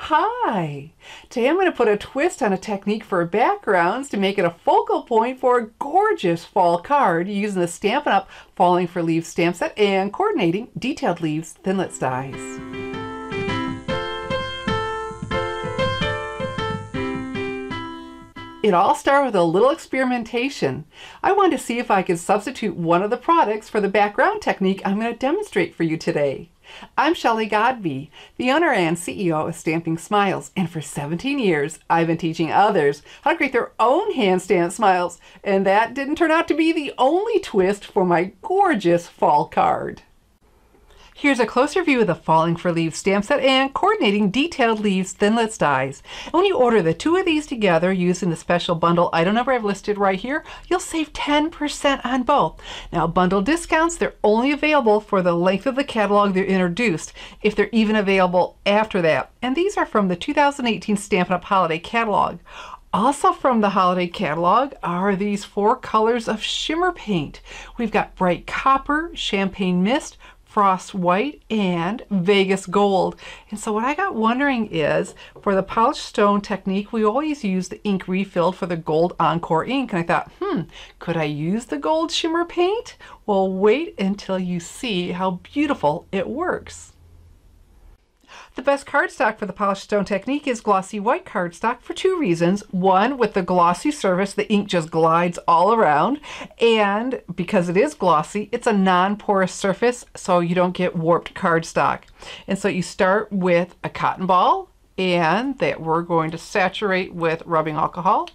Hi! Today I'm going to put a twist on a technique for backgrounds to make it a focal point for a gorgeous fall card using the Stampin' Up! Falling for Leaves stamp set and coordinating detailed leaves thinlits dies. It all started with a little experimentation. I wanted to see if I could substitute one of the products for the background technique I'm going to demonstrate for you today. I'm Shelley Godby, the owner and CEO of Stamping Smiles, and for 17 years I've been teaching others how to create their own hand stamped smiles, and that didn't turn out to be the only twist for my gorgeous fall card. Here's a closer view of the Falling for Leaves stamp set and coordinating detailed leaves thinlits dies. And when you order the two of these together using the special bundle item number I've listed right here, you'll save 10% on both. Now, bundle discounts, they're only available for the length of the catalog they're introduced, if they're even available after that. And these are from the 2018 Stampin' Up! Holiday Catalog. Also from the holiday catalog are these 4 colors of shimmer paint. We've got bright copper, champagne mist, frost white, and Vegas gold. And so what I got wondering is, for the polished stone technique, we always use the ink refilled for the gold encore ink. And I thought, could I use the gold shimmer paint? Well, wait until you see how beautiful it works. The best cardstock for the polished stone technique is glossy white cardstock for 2 reasons. One, with the glossy surface, the ink just glides all around. And because it is glossy, it's a non-porous surface, so you don't get warped cardstock. And so you start with a cotton ball, and that we're going to saturate with rubbing alcohol.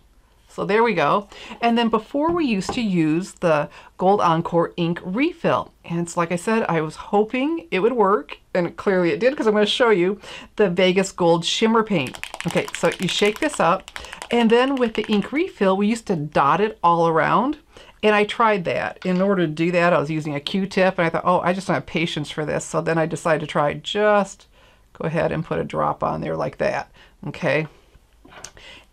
So there we go. And then before we used to use the Gold Encore ink refill. And it's like I said, I was hoping it would work, and clearly it did, because I'm going to show you the Vegas Gold shimmer paint. Okay, so you shake this up, and then with the ink refill, we used to dot it all around. And I tried that. In order to do that, I was using a Q-tip, and I thought, oh, I just don't have patience for this. So then I decided to try just go ahead and put a drop on there like that. Okay.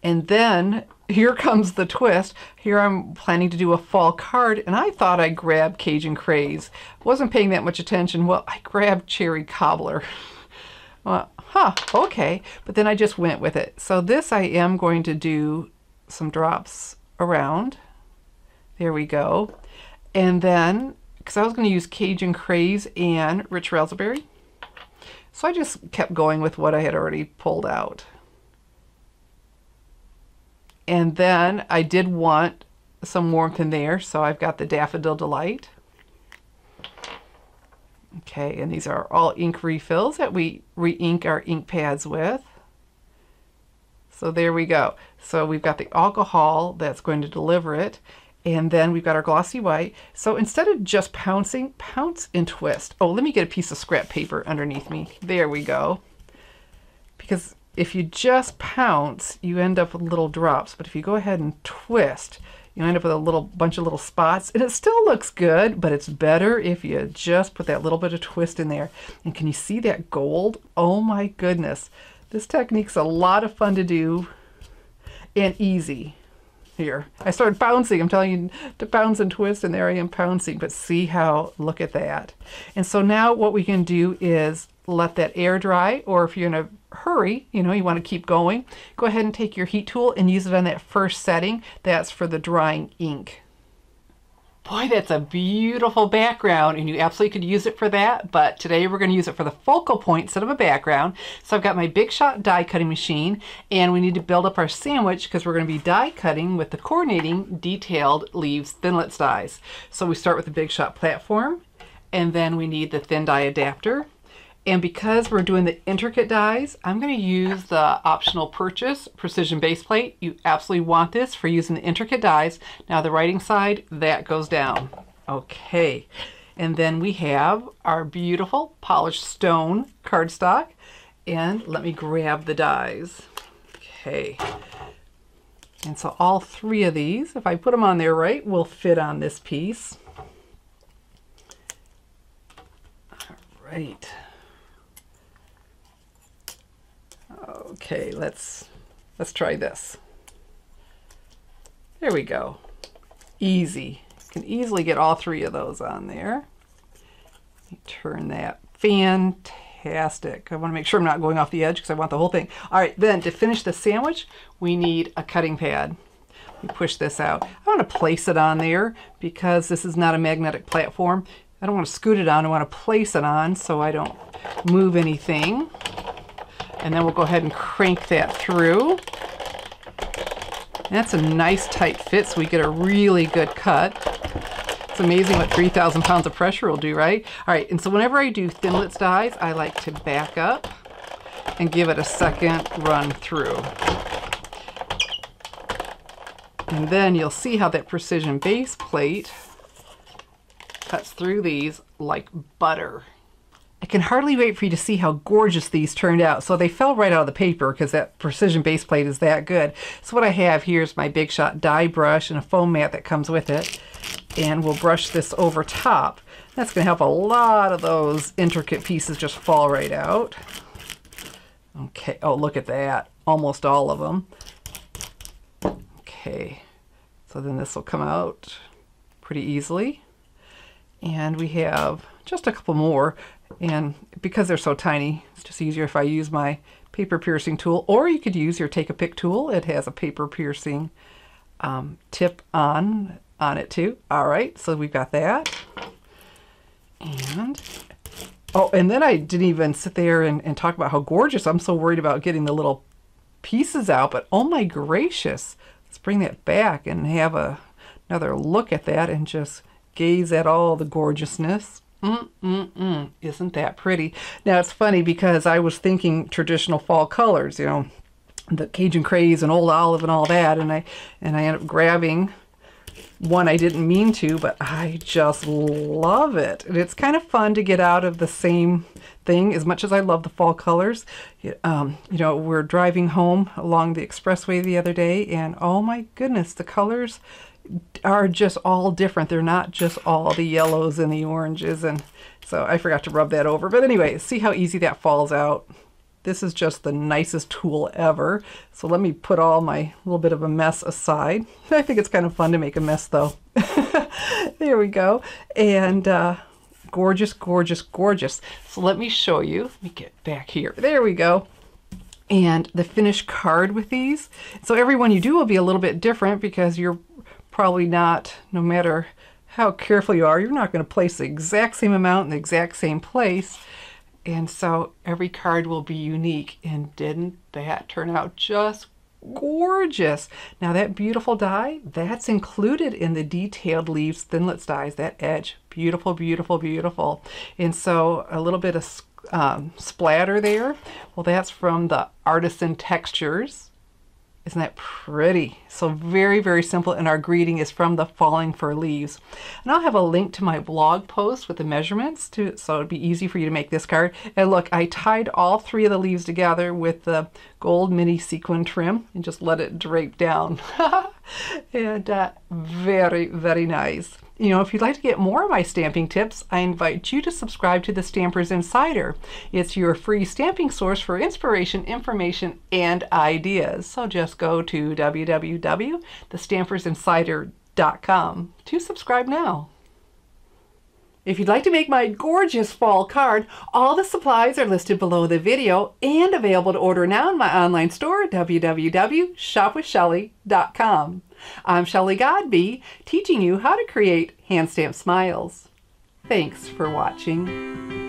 And then here comes the twist. Here I'm planning to do a fall card, and I thought I'd grab Cajun Craze. Wasn't paying that much attention. Well, I grabbed Cherry Cobbler. Well, okay. But then I just went with it. So this I am going to do some drops around. There we go. And then, because I was going to use Cajun Craze and Rich Raspberry, so I just kept going with what I had already pulled out. And then I did want some warmth in there, so I've got the Daffodil Delight. Okay, and these are all ink refills that we re-ink our ink pads with. So there we go. So we've got the alcohol that's going to deliver it, and then we've got our glossy white. So instead of just pouncing, pounce and twist. Oh, let me get a piece of scrap paper underneath me. There we go. Because if you just pounce, you end up with little drops. But if you go ahead and twist, you end up with a little bunch of little spots. And it still looks good, but it's better if you just put that little bit of twist in there. And can you see that gold? Oh my goodness. This technique's a lot of fun to do and easy. Here, I started pouncing. I'm telling you to pounce and twist, and there I am pouncing. But see how, look at that. And so now what we can do is let that air dry, or if you're in a hurry, you want to keep going, go ahead and take your heat tool and use it on that first setting. That's for the drying ink. Boy, that's a beautiful background, and you absolutely could use it for that, but today we're going to use it for the focal point instead of a background. So I've got my Big Shot die cutting machine, and we need to build up our sandwich because we're going to be die cutting with the coordinating detailed leaves thinlits dies. So we start with the Big Shot platform, and then we need the thin die adapter. And because we're doing the intricate dies, I'm going to use the optional purchase precision base plate. You absolutely want this for using the intricate dies. Now the writing side, that goes down. Okay. And then we have our beautiful polished stone cardstock. And let me grab the dies. Okay. And so all 3 of these, if I put them on there right, will fit on this piece. All right. Okay, let's try this. There we go. Easy. You can easily get all 3 of those on there. Turn that. Fantastic. fantastic. I want to make sure I'm not going off the edge because I want the whole thing. All right, then to finish the sandwich, we need a cutting pad. We push this out. I want to place it on there because this is not a magnetic platform. I don't want to scoot it on. I want to place it on so I don't move anything. And then we'll go ahead and crank that through. That's a nice tight fit so we get a really good cut. It's amazing what 3,000 pounds of pressure will do, right? All right, and so whenever I do thinlits dies, I like to back up and give it a second run through. And then you'll see how that precision base plate cuts through these like butter. I can hardly wait for you to see how gorgeous these turned out. So they fell right out of the paper because that precision base plate is that good. So what I have here is my Big Shot die brush and a foam mat that comes with it. And we'll brush this over top. That's going to help a lot of those intricate pieces just fall right out. Okay, oh look at that. Almost all of them. Okay, so then this will come out pretty easily. And we have just a couple more. And because they're so tiny, it's just easier if I use my paper piercing tool. Or you could use your Take a Pick tool. It has a paper piercing tip on it too. All right, so we've got that. And oh, and then I didn't even sit there and talk about how gorgeous. I'm so worried about getting the little pieces out, but oh my gracious. Let's bring that back and have another look at that and just gaze at all the gorgeousness. Isn't that pretty? Now it's funny because I was thinking traditional fall colors, you know, the Cajun craze and old olive and all that, and I ended up grabbing one I didn't mean to, but I just love it. And it's kind of fun to get out of the same thing as much as I love the fall colors. You know, we're driving home along the expressway the other day, and oh my goodness, the colors are just all different. They're not just all the yellows and the oranges, and so I forgot to rub that over. But anyway, see how easy that falls out. This is just the nicest tool ever. So let me put all my little bit of a mess aside. I think it's kind of fun to make a mess though. There we go. And gorgeous, gorgeous, gorgeous. So let me show you. Let me get back here. There we go. And the finished card with these. So every one you do will be a little bit different because you're probably not, no matter how careful you are, you're not going to place the exact same amount in the exact same place. And so every card will be unique. And didn't that turn out just gorgeous? Now that beautiful die, that's included in the detailed leaves thinlits dies, that edge. Beautiful, beautiful, beautiful. And so a little bit of splatter there. Well, that's from the Artisan Textures. Isn't that pretty? So very, very simple, and our greeting is from the Falling for Leaves. And I'll have a link to my blog post with the measurements too, so it'd be easy for you to make this card. And look, I tied all three of the leaves together with the gold mini sequin trim and just let it drape down. And very, very nice. You know, if you'd like to get more of my stamping tips, I invite you to subscribe to the Stampers Insider. It's your free stamping source for inspiration, information, and ideas. So just go to www.thestampersinsider.com to subscribe now. If you'd like to make my gorgeous fall card, all the supplies are listed below the video and available to order now in my online store, www.shopwithshelly.com. I'm Shelley Godby, teaching you how to create hand stamped smiles. Thanks for watching.